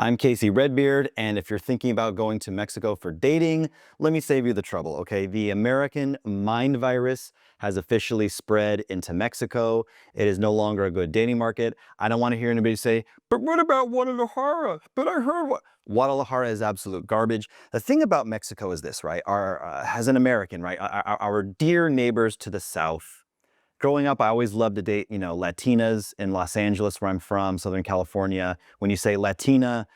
I'm Casey Redbeard, and if you're thinking about going to Mexico for dating, let me save you the trouble, okay? The American mind virus has officially spread into Mexico. It is no longer a good dating market. I don't want to hear anybody say, but what about Guadalajara? But I heard what... Guadalajara is absolute garbage. The thing about Mexico is this, right? As an American, right? Our dear neighbors to the south. Growing up, I always loved to date, Latinas in Los Angeles, where I'm from, Southern California. When you say Latina,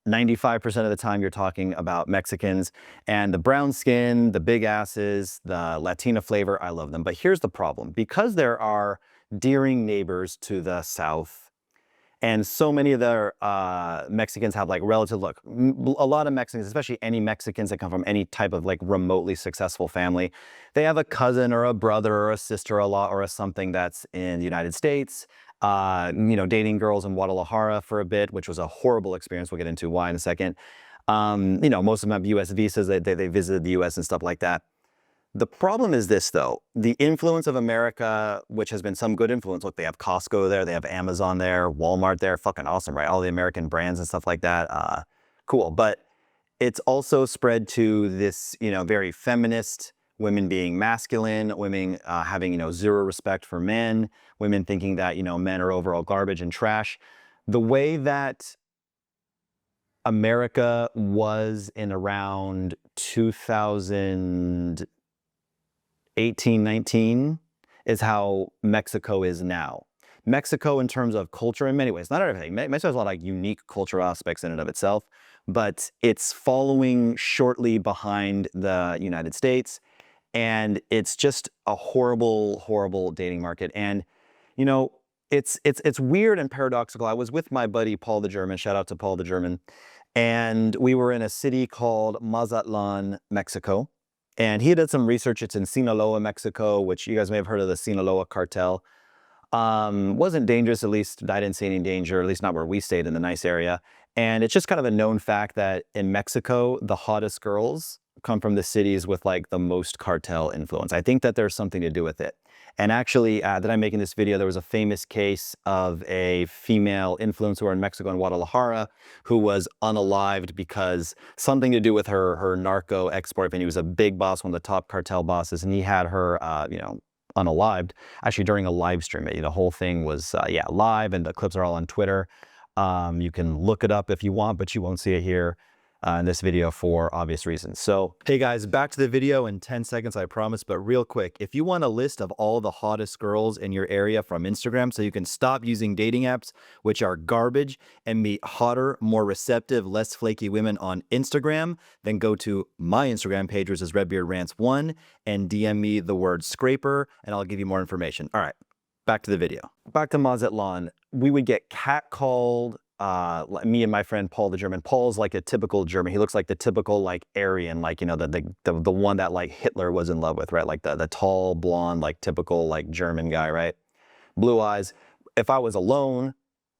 95% of the time you're talking about Mexicans, and the brown skin, the big asses, the Latina flavor, I love them. But here's the problem. Because there are dearing neighbors to the south, and so many of the Mexicans have like relative, look, a lot of Mexicans, especially any Mexicans that come from any type of like remotely successful family, they have a cousin or a brother or a sister or a something that's in the United States, dating girls in Guadalajara for a bit, which was a horrible experience. We'll get into why in a second. Most of them have US visas, they visited the US and stuff like that. The problem is this, though. The influence of America, which has been some good influence. Look, they have Costco there, they have Amazon there, Walmart there, fucking awesome, right? All the American brands and stuff like that. Cool. But it's also spread to this, very feminist, women being masculine, women having, zero respect for men, women thinking that, men are overall garbage and trash. The way that America was in around 2018, 19 is how Mexico is now. Mexico, in terms of culture, in many ways, not everything. Mexico has a lot of like unique cultural aspects in and of itself, but it's following shortly behind the United States, and it's just a horrible, horrible dating market. And it's weird and paradoxical. I was with my buddy Paul the German. Shout out to Paul the German, and we were in a city called Mazatlan, Mexico. And he did some research. It's in Sinaloa, Mexico, which you guys may have heard of the Sinaloa Cartel. Wasn't dangerous, at least I didn't see any danger, at least not where we stayed in the nice area. And it's just kind of a known fact that in Mexico, the hottest girls come from the cities with like the most cartel influence. I think that there's something to do with it. And actually, that I'm making this video, there was a famous case of a female influencer in Mexico in Guadalajara who was unalived because something to do with her narco ex-boyfriend. He was a big boss, one of the top cartel bosses, and he had her, unalived, actually during a live stream. The whole thing was, live, and the clips are all on Twitter. You can look it up if you want, but you won't see it here in this video for obvious reasons. So, hey guys, back to the video in 10 seconds, I promise, but real quick, if you want a list of all the hottest girls in your area from Instagram so you can stop using dating apps, which are garbage, and meet hotter, more receptive, less flaky women on Instagram, then go to my Instagram page, which is RedbeardRants1, and DM me the word scraper, and I'll give you more information. All right, back to the video. Back to Mazatlan, we would get catcalled. Me and my friend Paul the German. Paul's like a typical German. He looks like the typical like Aryan, like the one that like Hitler was in love with, right? Like the tall, blonde, like typical like German guy, right? Blue eyes. If I was alone,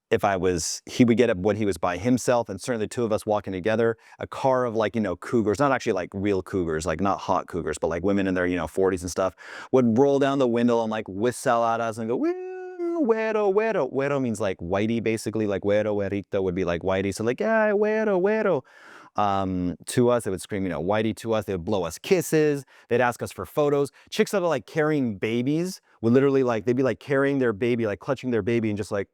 he would get up when he was by himself, and certainly the two of us walking together, a car of like, cougars, not actually like real cougars, like not hot cougars, but like women in their, 40s and stuff, would roll down the window and like whistle at us and go, güero, güero. Güero means like whitey, basically, like güero, güerito would be like whitey. So like, yeah, güero, güero. To us, they would scream, whitey to us. They would blow us kisses. They'd ask us for photos. Chicks that are like carrying babies would literally like, they'd be like carrying their baby, like clutching their baby and just like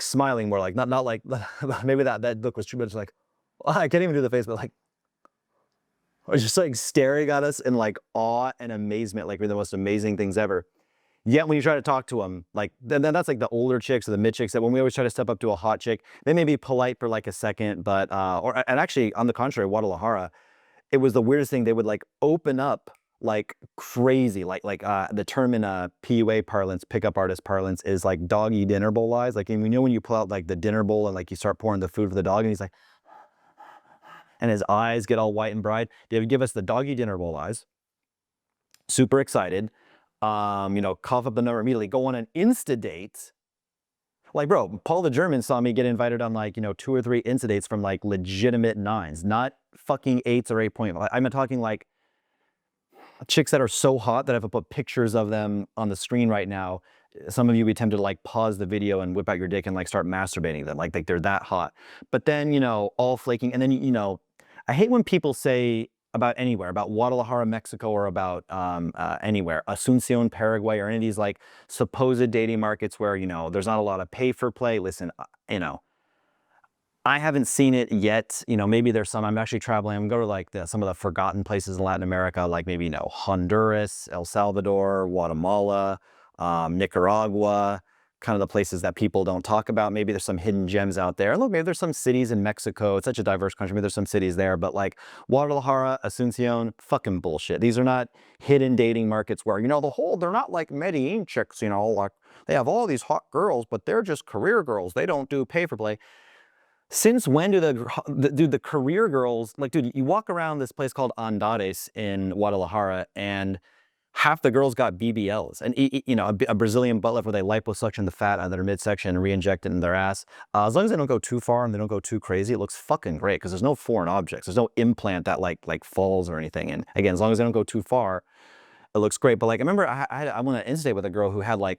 smiling more, like, not like, maybe that look was true, but it's like, I can't even do the face, but like, or just like staring at us in like awe and amazement, like we're the most amazing things ever. Yet when you try to talk to them, like, then that's like the older chicks or the mid chicks, that when we always try to step up to a hot chick, they may be polite for like a second, but, and actually on the contrary, Guadalajara, it was the weirdest thing. They would like open up like crazy, the term in PUA parlance, pickup artist parlance, is like doggy dinner bowl eyes. Like, when you pull out like the dinner bowl and like you start pouring the food for the dog, and he's like, and his eyes get all white and bright. They would give us the doggy dinner bowl eyes. Super excited. Cough up the number immediately, go on an Insta date. Like, bro, Paul the German saw me get invited on like, 2 or 3 Insta dates from like legitimate 9s, not fucking 8s or 8.5. I'm talking like chicks that are so hot that I have to put pictures of them on the screen right now some of you be tempted to like pause the video and whip out your dick and like start masturbating them, like they're that hot. But then, you know, all flaking, and then, you know, I hate when people say about anywhere, about Guadalajara, Mexico, or about anywhere, Asuncion, Paraguay, or any of these like supposed dating markets where, you know, there's not a lot of pay for play. Listen, you know, I haven't seen it yet. You know, maybe there's some. I'm actually traveling. I'm going to like some of the forgotten places in Latin America, like maybe, you know, Honduras, El Salvador, Guatemala, Nicaragua, kind of the places that people don't talk about. Maybe there's some hidden gems out there. Look, maybe there's some cities in Mexico. It's such a diverse country. Maybe there's some cities there, but like Guadalajara, Asuncion, fucking bullshit. These are not hidden dating markets where, you know, they're not like Medellin chicks, you know, like they have all these hot girls, but they're just career girls. They don't do pay for play. Since when do the career girls, like, dude, you walk around this place called Andares in Guadalajara, and half the girls got BBLs, and you know, a Brazilian butt lift where they liposuction the fat out of their midsection and re-inject it in their ass. As long as they don't go too far and they don't go too crazy, it looks fucking great because there's no foreign objects, there's no implant that like falls or anything. And again, as long as they don't go too far, it looks great. But like, I remember I went on an Insta with a girl who had like,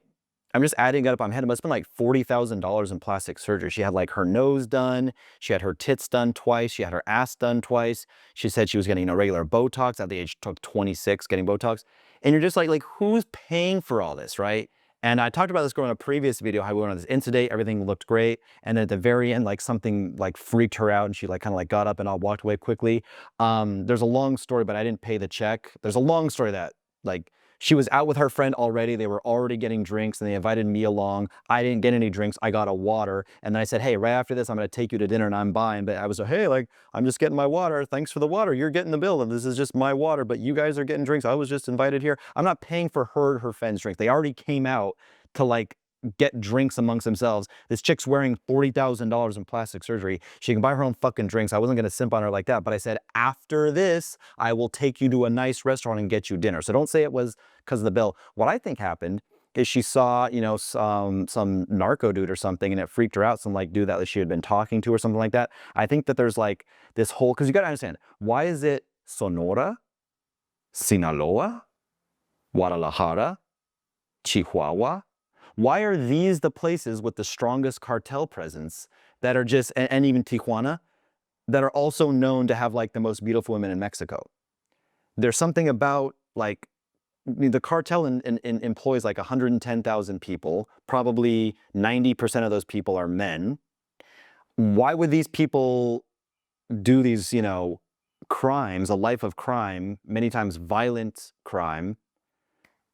I'm just adding it up on my head, it must have been like $40,000 in plastic surgery. She had like her nose done, she had her tits done twice, she had her ass done twice. She said she was getting, you know, regular Botox at the age of 26, getting Botox. And you're just like who's paying for all this, right? And I talked about this girl in a previous video, how we went on this Insta, everything looked great. And then at the very end, like something like freaked her out and she like kind of like got up and all walked away quickly. There's a long story, but I didn't pay the check. There's a long story that like, she was out with her friend already. They were already getting drinks and they invited me along. I didn't get any drinks. I got a water. And then I said, hey, right after this, I'm going to take you to dinner and I'm buying. But I was like, hey, like, I'm just getting my water. Thanks for the water. You're getting the bill. And this is just my water, but you guys are getting drinks. I was just invited here. I'm not paying for her friend's drink. They already came out to like get drinks amongst themselves. This chick's wearing $40,000 in plastic surgery. She can buy her own fucking drinks. I wasn't going to simp on her like that, but I said, after this, I will take you to a nice restaurant and get you dinner. So don't say it was because of the bill. What I think happened is she saw, you know, some narco dude or something, and it freaked her out. Some like dude that she had been talking to or something like that. I think that there's like this whole, because you got to understand, why is it Sonora, Sinaloa, Guadalajara, Chihuahua? Why are these the places with the strongest cartel presence that are just, and even Tijuana, that are also known to have like the most beautiful women in Mexico? There's something about like, I mean, the cartel employs like 110,000 people. Probably 90% of those people are men. Why would these people do these, you know, crimes, a life of crime, many times violent crime,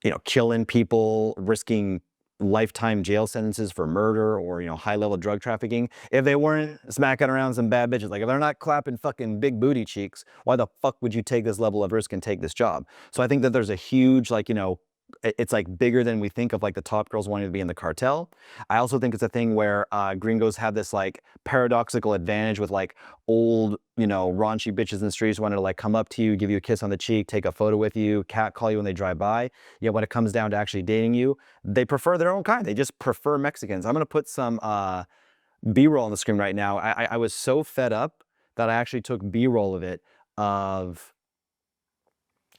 you know, killing people, risking lifetime jail sentences for murder or, you know, high-level drug trafficking, if they weren't smacking around some bad bitches? Like, if they're not clapping fucking big booty cheeks, why the fuck would you take this level of risk and take this job? So I think that there's a huge, like, you know, it's like bigger than we think of, like the top girls wanting to be in the cartel. I also think it's a thing where gringos have this like paradoxical advantage with like old, you know, raunchy bitches in the streets wanting to like come up to you, give you a kiss on the cheek, take a photo with you, catcall you when they drive by. Yet when it comes down to actually dating you, they prefer their own kind. They just prefer Mexicans. I'm gonna put some B-roll on the screen right now. I was so fed up that I actually took B-roll of it, of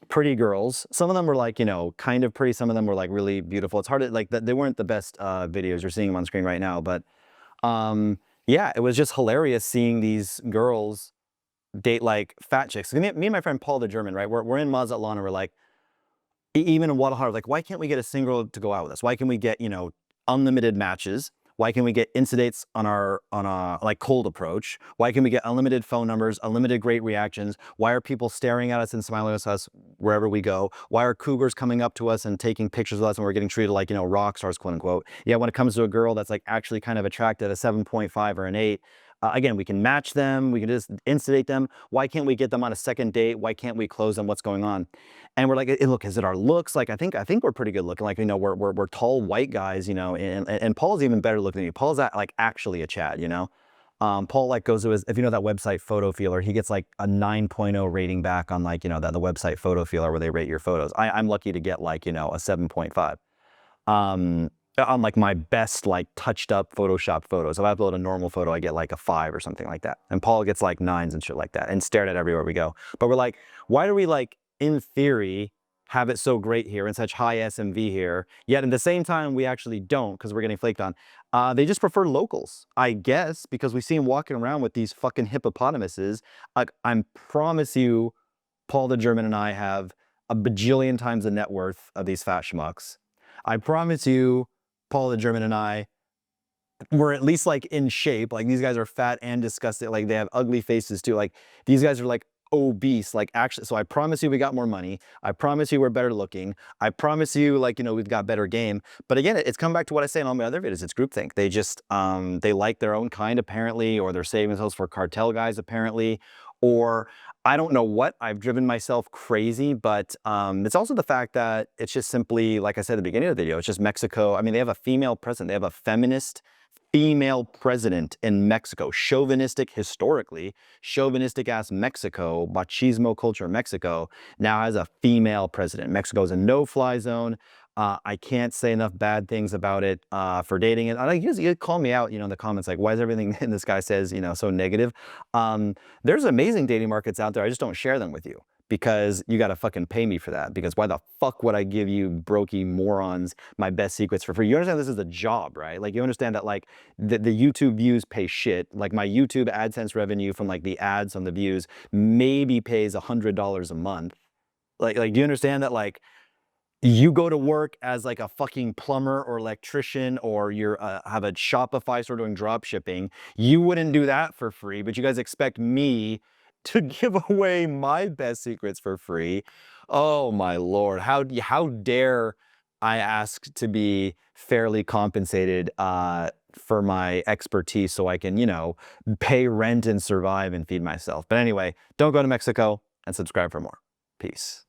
pretty girls. Some of them were like, you know, kind of pretty. Some of them were like really beautiful. It's hard to like, they weren't the best videos. You're seeing them on screen right now, but yeah, it was just hilarious seeing these girls date like fat chicks. Me and my friend Paul the German, right? We're in Mazatlan and we're like, even in Guadalajara, like, why can't we get a single to go out with us? Why can we get, you know, unlimited matches? Why can we get Instadates on a like cold approach? Why can we get unlimited phone numbers, unlimited great reactions? Why are people staring at us and smiling at us wherever we go? Why are cougars coming up to us and taking pictures of us and we're getting treated like, you know, rock stars, quote unquote? Yeah, when it comes to a girl that's like actually kind of attracted, a 7.5 or an 8, again, we can match them, we can just instigate them. Why can't we get them on a second date? Why can't we close them? What's going on? And we're like, look, is it our looks? Like, I think we're pretty good looking. Like, you know, we're tall white guys, you know, and Paul's even better looking than me. Paul's like actually a Chad, you know. Paul like goes to his, if you know that website Photo Feeler, he gets like a 9.0 rating back on like, you know, the website Photo Feeler where they rate your photos. I'm lucky to get like, you know, a 7.5. On like my best like touched up Photoshop photos. If I upload a normal photo, I get like a 5 or something like that. And Paul gets like 9s and shit like that and stared at everywhere we go. But we're like, why do we like, in theory, have it so great here and such high SMV here, yet at the same time, we actually don't because we're getting flaked on. They just prefer locals, I guess, because we see them walking around with these fucking hippopotamuses. Like, I promise you, Paul the German and I have a bajillion times the net worth of these fat schmucks. I promise you, Paul the German and I, we're at least like in shape. Like, these guys are fat and disgusting. Like, they have ugly faces too. Like, these guys are like obese, like, actually. So I promise you we got more money. I promise you we're better looking. I promise you, like, you know, we've got better game. But again, it's come back to what I say in all my other videos. It's groupthink. They just they like their own kind apparently, or they're saving themselves for cartel guys apparently, or I don't know what. I've driven myself crazy. But it's also the fact that it's just simply, like I said at the beginning of the video, it's just Mexico. I mean, they have a female president. They have a feminist female president in Mexico. Chauvinistic, historically, chauvinistic ass Mexico, machismo culture Mexico, now has a female president. Mexico is a no-fly zone. I can't say enough bad things about it for dating it. You call me out, you know, in the comments, like, why is everything in this guy says, you know, so negative? There's amazing dating markets out there. I just don't share them with you, because you got to fucking pay me for that. Because why the fuck would I give you brokey morons my best secrets for free? You understand this is a job, right? Like, you understand that, like, the YouTube views pay shit. Like, my YouTube AdSense revenue from, like, the ads on the views maybe pays $100 a month. Like, do you understand that, like, you go to work as like a fucking plumber or electrician, or you're have a Shopify store doing drop shipping, you wouldn't do that for free, but you guys expect me to give away my best secrets for free. Oh my Lord, how dare I ask to be fairly compensated for my expertise so I can, you know, pay rent and survive and feed myself. But anyway, don't go to Mexico, and subscribe for more. Peace.